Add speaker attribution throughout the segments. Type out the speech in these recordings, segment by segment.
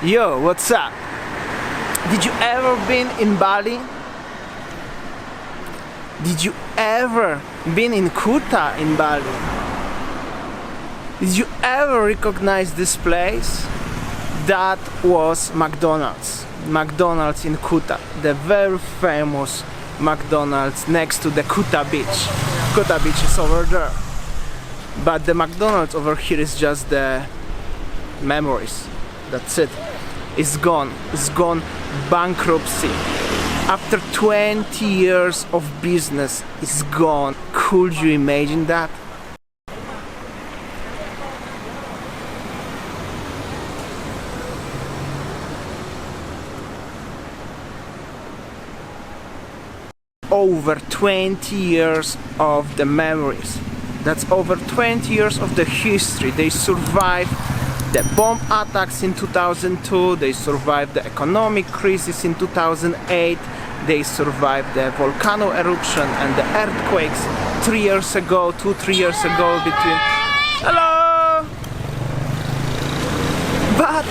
Speaker 1: Yo, what's up? Did you ever been in Bali? Did you ever been in Kuta in Bali? Did you ever recognize this place? That was McDonald's. McDonald's in Kuta, the very famous McDonald's next to the Kuta beach. Kuta beach is over there. But the McDonald's over here is just the memories. That's it. It's gone. It's gone. Bankruptcy. After 20 years of business, it's gone. Could you imagine that? Over 20 years of the memories. That's over 20 years of the history. They survived the bomb attacks in 2002, they survived the economic crisis in 2008, they survived the volcano eruption and the earthquakes 3 years ago, 2-3 years ago between... Hello! But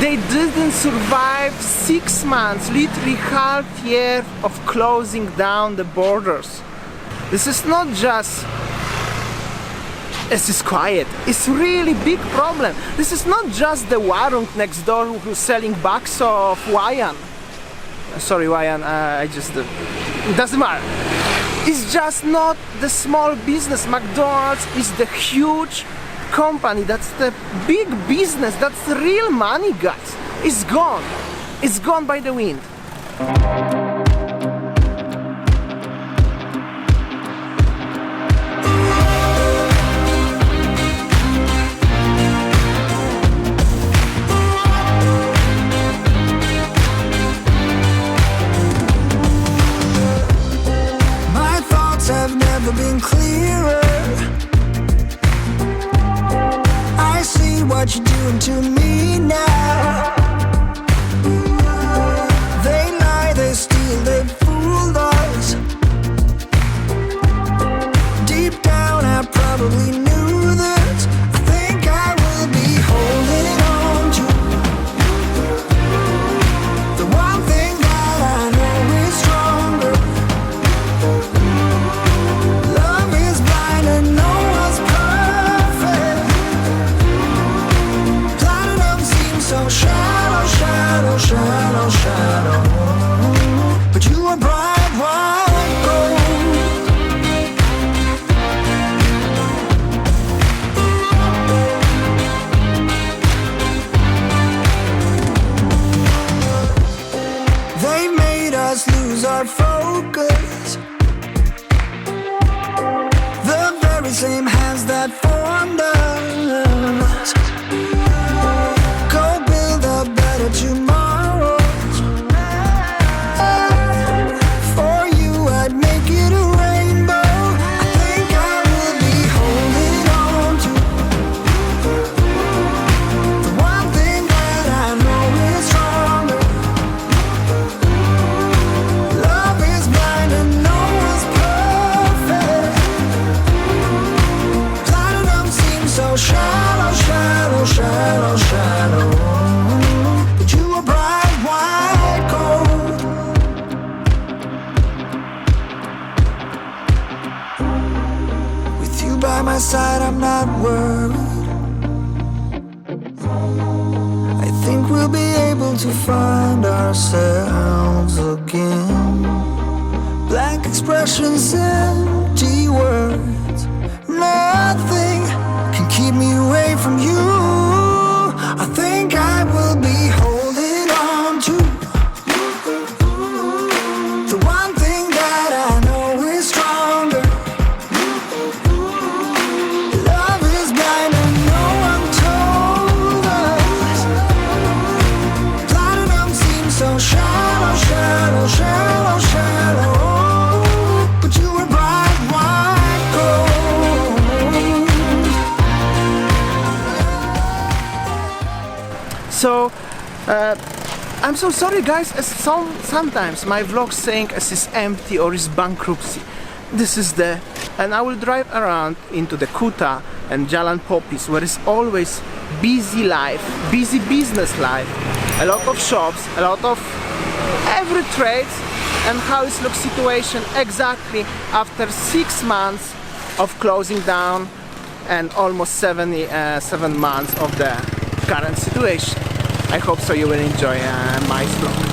Speaker 1: they didn't survive 6 months, literally half year of closing down the borders. This is not just it's quiet. It's really big problem. This is not just the warung next door who's selling bags of Wayan. Sorry, Wayan. It doesn't matter. It's just not the small business. McDonald's is the huge company. That's the big business. That's the real money, guys. It's gone. It's gone by the wind.
Speaker 2: Have never been clearer. I see what you're doing to me now. They lie, they steal, they fooled us. Deep down I probably knew this. I think I will be holding on to the one thing that I know is stronger. Shadow, shadow, but you are bright white gold. They made us lose our focus. The very same hands that formed us. Go build a better tomorrow. Shadow, shadow, but you are bright white gold. With you by my side, I'm not worried. I think we'll be able to find ourselves again. Blank expressions, empty words. Nothing can keep me away from you. I think I will be holding on to the one thing that I know is stronger. Love is blind and no one told us. Platinum seems so shallow, shallow, shallow, shallow, but you were bright white gold.
Speaker 1: So, I'm so sorry guys, as sometimes my vlogs saying as is empty or is bankruptcy. This is and I will drive around into the Kuta and Kuta Poppies where is always busy life, busy business life, a lot of shops, a lot of every trade, and how it looks situation exactly after 6 months of closing down and almost 7 months of the current situation. I hope so you will enjoy my vlog.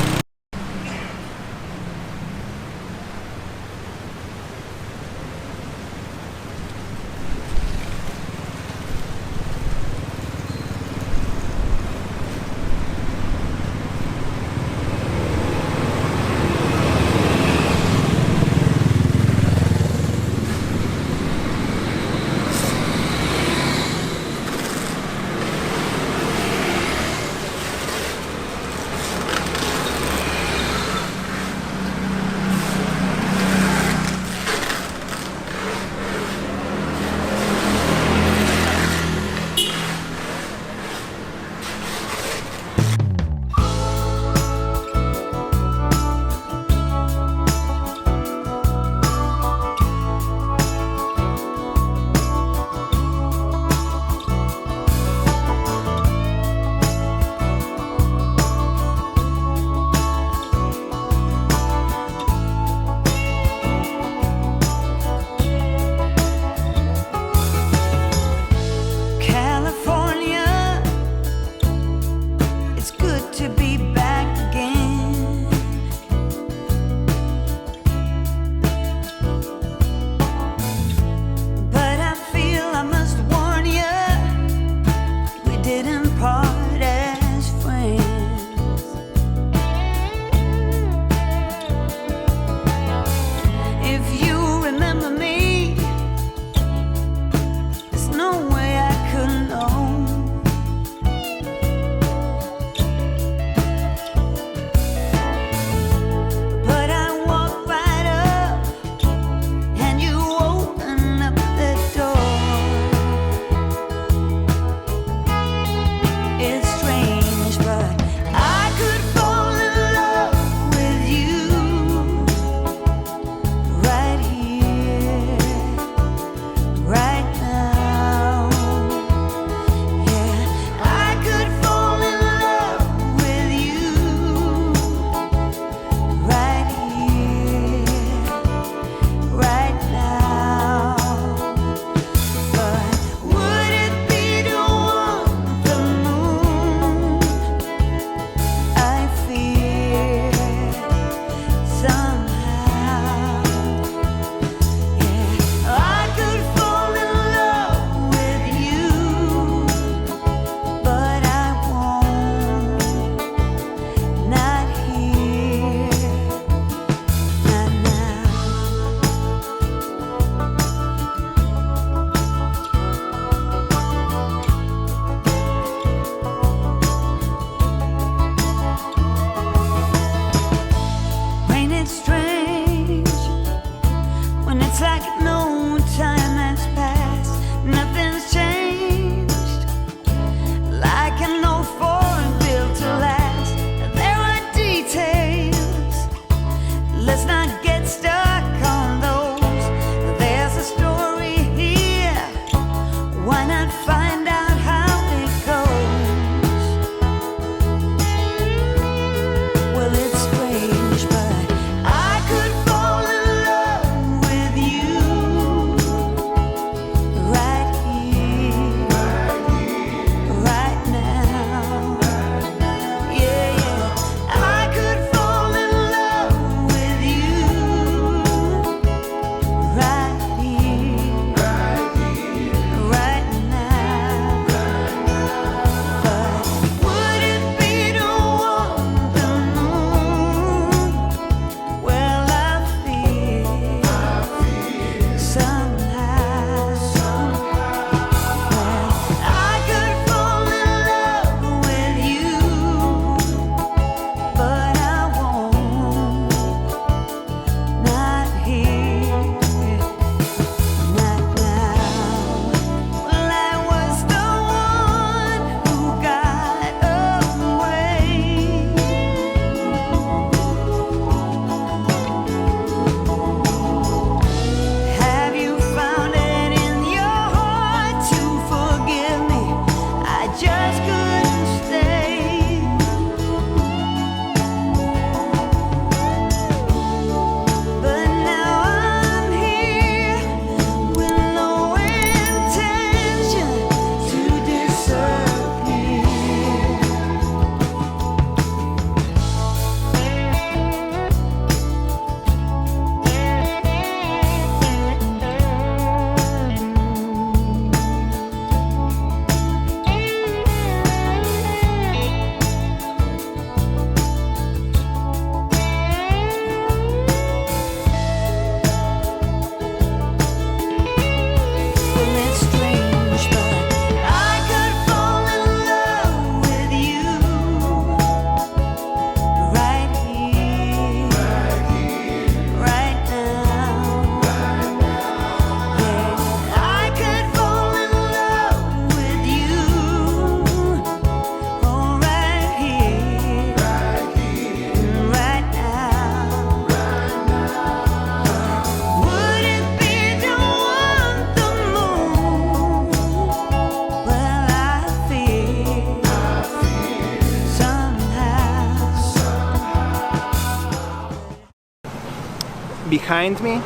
Speaker 1: behind me?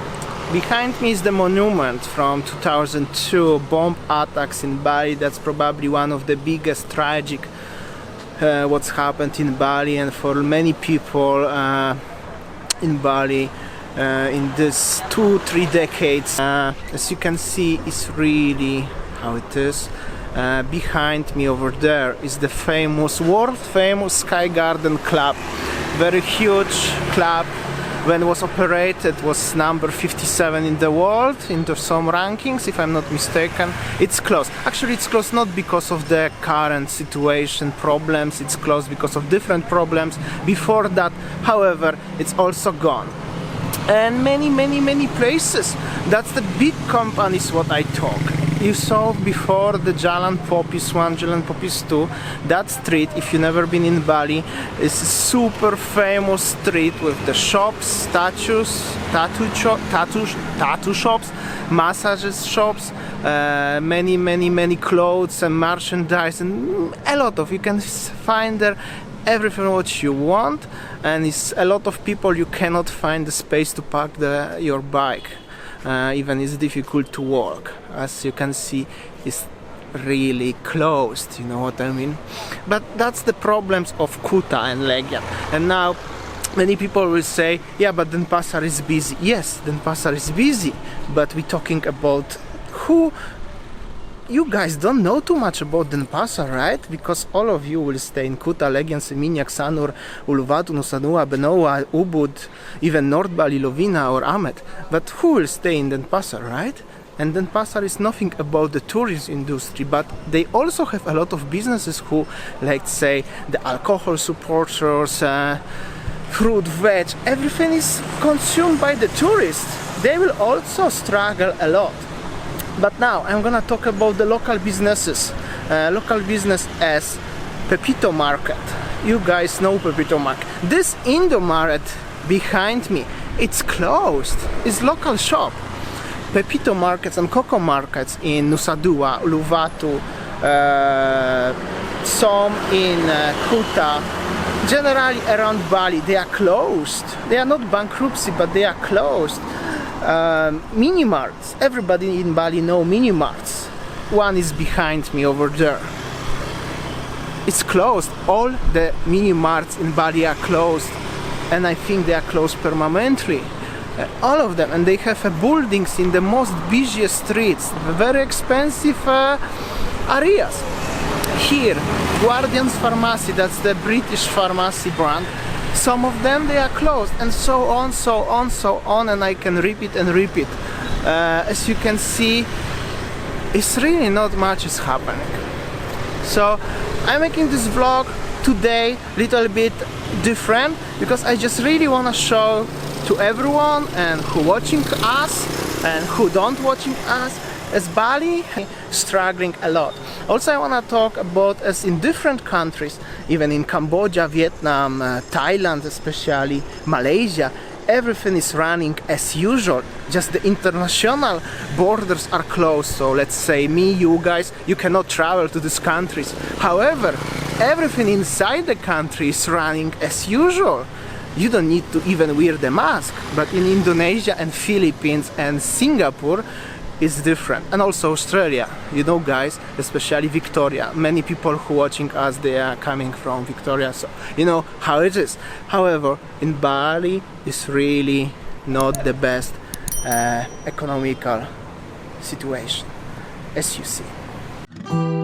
Speaker 1: Behind me is the monument from 2002 bomb attacks in Bali. That's probably one of the biggest tragic what's happened in Bali and for many people in Bali in this 2-3 decades. As you can see, it's really how it is. Behind me over there is the world famous Sky Garden Club. Very huge club. When it was operated, was number 57 in the world, into some rankings, if I'm not mistaken. It's closed. Actually, it's closed not because of the current situation problems, it's closed because of different problems before that. However, it's also gone. And many places. That's the big companies what I talk. You saw before the Jalan Poppies 1, Jalan Poppies 2. That street, if you've never been in Bali, is a super famous street with the shops, tattoo shops, massages shops, many clothes and merchandise, and a lot of, you can find there everything what you want, and it's a lot of people you cannot find the space to park your bike. Even it's difficult to walk. As you can see, it's really closed, you know what I mean? But that's the problems of Kuta and Legian. And now many people will say, yeah, but Denpasar is busy. Yes, Denpasar is busy, but we're talking about who. You guys don't know too much about Denpasar, right? Because all of you will stay in Kuta, Legian, Seminyak, Sanur, Uluwatu, Nusa Dua, Benoa, Ubud, even North Bali, Lovina or Amet. But who will stay in Denpasar, right? And Denpasar is nothing about the tourism industry, but they also have a lot of businesses who, like say, the alcohol supporters, fruit, veg, everything is consumed by the tourists. They will also struggle a lot. But now I'm gonna talk about the local businesses. Local business as Pepito Market. You guys know Pepito Market. This Indo Market behind me, it's closed. It's local shop. Pepito markets and cocoa markets in Nusa Dua, Uluwatu, some in Kuta, generally around Bali, they are closed. They are not bankruptcy, but they are closed. Mini marts, everybody in Bali know mini marts. One is behind me over there. It's closed. All the mini marts in Bali are closed, and I think they are closed permanently. All of them, and they have buildings in the most busiest streets, very expensive areas. Here, Guardian's Pharmacy, that's the British pharmacy brand. Some of them they are closed, and so on, and I can repeat and repeat. As you can see, it's really not much is happening. So I'm making this vlog today little bit different because I just really want to show to everyone and who watching us and who don't watching us as Bali struggling a lot. Also I want to talk about as in different countries, even in Cambodia, Vietnam, Thailand especially, Malaysia, everything is running as usual, just the international borders are closed. So let's say me, you guys, you cannot travel to these countries. However, everything inside the country is running as usual. You don't need to even wear the mask, but in Indonesia and Philippines and Singapore it's different, and also Australia, you know guys, especially Victoria. Many people who watching us, they are coming from Victoria, so you know how it is. However, in Bali it's really not the best economical situation, as you see.